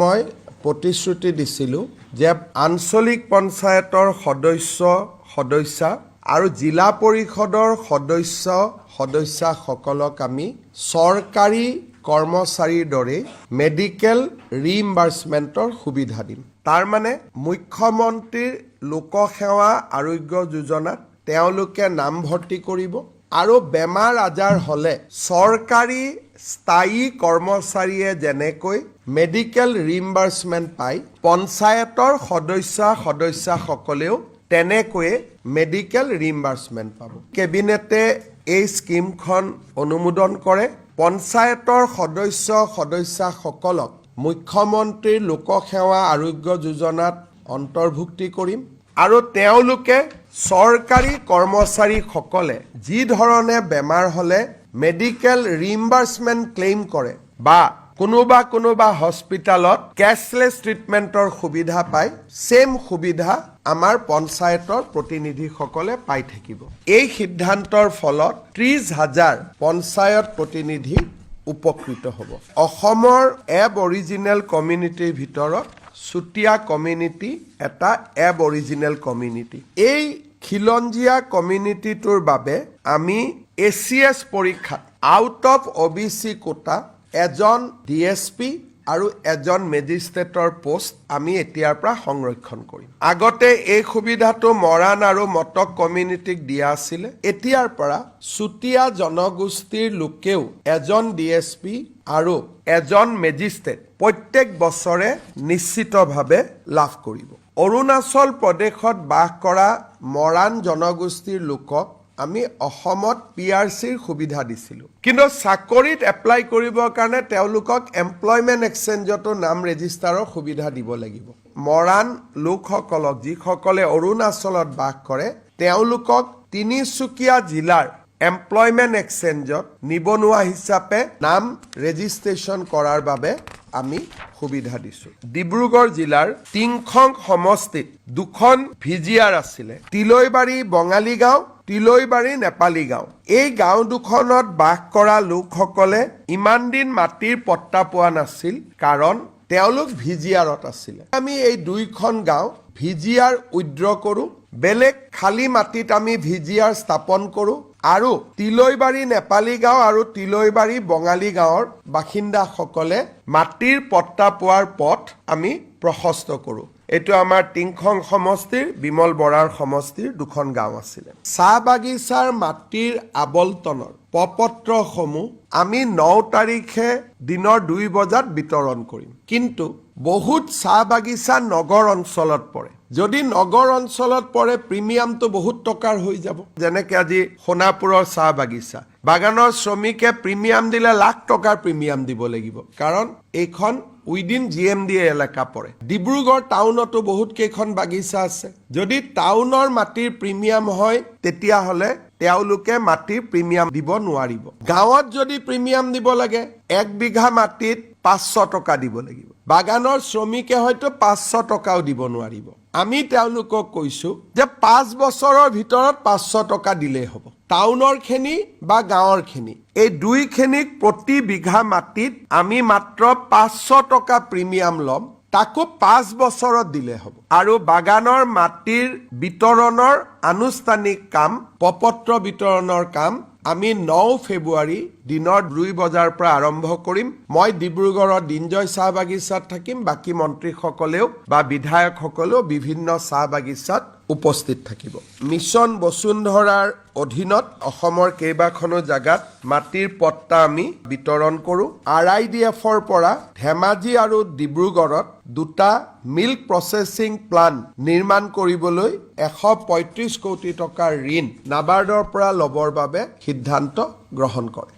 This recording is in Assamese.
মই প্ৰতিশ্ৰুতি দিছিলোঁ যে আঞ্চলিক পঞ্চায়তৰ সদস্যা আৰু জিলা পৰিষদৰ সদস্যাসকলক আমি চৰকাৰী কৰ্মচাৰীৰ দৰে মেডিকেল ৰিইম্বাৰ্চমেণ্টৰ সুবিধা দিম। তাৰ মানে মুখ্যমন্ত্ৰীৰ লোকসেৱা আৰোগ্য যোজনাত তেওঁলোকে নামভৰ্তি কৰিব আৰু বেমাৰ আজাৰ হ'লে চৰকাৰী স্থায়ী কৰ্মচাৰীয়ে যেনেকৈ মেডিকেল ৰিইম্বাৰ্চমেণ্ট পায়, পঞ্চায়তৰ সদস্যাসকলেও তেনেকৈয়ে মেডিকেল ৰিইম্বাৰ্চমেণ্ট পাব। কেবিনেটে এই স্কিমখন অনুমোদন কৰে। পঞ্চায়তৰ সদস্যাসকলক মুখ্যমন্ত্ৰীৰ লোকসেৱা আৰোগ্য যোজনাত অন্তৰ্ভুক্তি কৰিম আৰু তেওঁলোকে চৰকাৰী কৰ্মচাৰীসকলে যি ধৰণে বেমাৰ হ'লে মেডিকেল ৰিইম্বাৰ্চমেণ্ট ক্লেইম কৰে বা কোনোবা হস্পিটালত কেছলেছ ট্ৰিটমেণ্টৰ সুবিধা পায়, সেম সুবিধা আমাৰ পঞ্চায়তৰ প্ৰতিনিধিসকলে পাই থাকিব। এই সিদ্ধান্তৰ ফলত 30,000 পঞ্চায়ত প্ৰতিনিধি উপকৃত হ'ব। অসমৰ এব অৰিজিনেল কমিউনিটিৰ ভিতৰত চুতীয়া কমিউনিটি এটা এব অৰিজিনেল কমিউনিটি। এই খিলঞ্জীয়া কমিউনিটিটোৰ বাবে আমি ACS পৰীক্ষাত আউট অফ OBC কোটা এজন DSP আৰু এজন মেজিষ্ট্ৰেটৰ পোষ্ট আমি এতিয়াৰ পৰা সংৰক্ষণ কৰিম। আগতে এই সুবিধাটো মৰাণ আৰু মটক কমিউনিটিক দিয়া আছিলে। এতিয়াৰ পৰা চুতীয়া জনগোষ্ঠীৰ লোকেও এজন DSP আৰু এজন মেজিষ্ট্ৰেট প্ৰত্যেক বছৰে নিশ্চিতভাৱে লাভ কৰিব। অৰুণাচল প্ৰদেশত বাস কৰা মৰাণ জনগোষ্ঠীৰ লোকক আমি অসমত PRCৰ সুবিধা দিছিলোঁ, কিন্তু চাকৰিত এপ্লাই কৰিবৰ কাৰণে তেওঁলোকক এমপ্লয়মেণ্ট এক্সচেঞ্জতো নাম ৰেজিষ্টাৰৰ সুবিধা দিব লাগিব। মৰাণ লোকসকলক যিসকলে অৰুণাচলত বাস কৰে তেওঁলোকক তিনিচুকীয়া জিলাৰ এমপ্লয়মেণ্ট এক্সচেঞ্জত নিবনুৱা হিচাপে নাম ৰেজিষ্ট্ৰেশ্যন কৰাৰ বাবে আমি সুবিধা দিছোঁ। ডিব্ৰুগড় জিলাৰ টিংখং সমষ্টিত দুখন VGR আছিলে, তিলৈবাৰী বঙালী গাঁও, তিলৈবাৰী নেপালী গাঁও। এই গাঁও দুখনত বাস কৰা লোকসকলে ইমান দিন মাটিৰ পট্টা পোৱা নাছিল, কাৰণ তেওঁলোক VGRত আছিলে। আমি এই দুইখন গাঁও VGR উইথড্ৰ কৰোঁ, বেলেগ খালী মাটিত আমি VGR স্থাপন কৰোঁ আৰু তিলৈবাৰী নেপালী গাঁও আৰু তিলৈবাৰী বঙালী গাঁৱৰ বাসিন্দাসকলে মাটিৰ পট্টা পোৱাৰ পথ আমি প্ৰশস্ত কৰোঁ। এইটো আমাৰ টিংখং সমষ্টিৰ বিমল বৰাৰ সমষ্টিৰ দুখন গাঁও আছিলে। চাহ বাগিচাৰ মাটিৰ আবলটনৰ প্ৰপত্ৰসমূহ আমি 9 তাৰিখে দিনৰ 2 বজাত বিতৰণ কৰিম, কিন্তু বহুত চাহ বাগিচা নগৰ অঞ্চলত পৰে। যদি নগৰ অঞ্চলত পৰে প্ৰিমিয়ামটো বহুত টকাৰ হৈ যাব। যেনেকৈ আজি সোণাপুৰৰ চাহ বাগিচা, বাগানৰ শ্ৰমিকে প্ৰিমিয়াম দিলে লাখ টকাৰ প্ৰিমিয়াম দিব লাগিব, কাৰণ এইখন উইদিন GMD এলেকা পৰে। ডিব্ৰুগড় টাউনতো বহুত কেইখন বাগিচা আছে। যদি টাউনৰ মাটিৰ প্ৰিমিয়াম হয় তেতিয়াহ'লে তেওঁলোকে মাটিৰ প্ৰিমিয়াম দিব নোৱাৰিব। গাঁৱত যদি প্ৰিমিয়াম দিব লাগে 1 বিঘা মাটিত 500 টকা দিব লাগিব। বাগানৰ শ্ৰমিকে হয়তো 500 টকাও দিব নোৱাৰিব। আমি তেওঁলোকক কৈছোঁ যে 5 বছৰৰ ভিতৰত 500 টকা দিলেই হ'ব। টাউনৰ খেনি বা গাঁৱৰ খেনি এই দুইখিনিক প্ৰতি বিঘা মাটিত আমি মাত্ৰ 500 টকা প্ৰিমিয়াম ল'ম, তাকো 5 বছৰত দিলে হ'ব। আৰু বাগানৰ মাটিৰ বিতৰণৰ আনুষ্ঠানিক কাম, প্ৰপত্ৰ বিতৰণৰ কাম আমি 9 ফেব্ৰুৱাৰী দিনৰ 2 বজাৰ পৰা আৰম্ভ কৰিম। মই ডিব্ৰুগড়ৰ দিনজয় চাহ বাগিচাত থাকিম, বাকী মন্ত্ৰীসকলেও বা বিধায়কসকলেও বিভিন্ন চাহ বাগিচাত উপস্থিত থাকিব। মিছন বসুন্ধৰাৰ অধীনত অসমৰ কেইবাখনো জাগাত মাটিৰ পট্টা আমি বিতৰণ কৰোঁ। RIDFৰ পৰা ধেমাজি আৰু ডিব্ৰুগড়ত 2টা মিল্ক প্ৰচেছিং প্লাণ্ট নিৰ্মাণ কৰিবলৈ 135 কোটি টকাৰ ঋণ নাবাৰ্ডৰ পৰা ল'বৰ বাবে সিদ্ধান্ত গ্ৰহণ কৰে।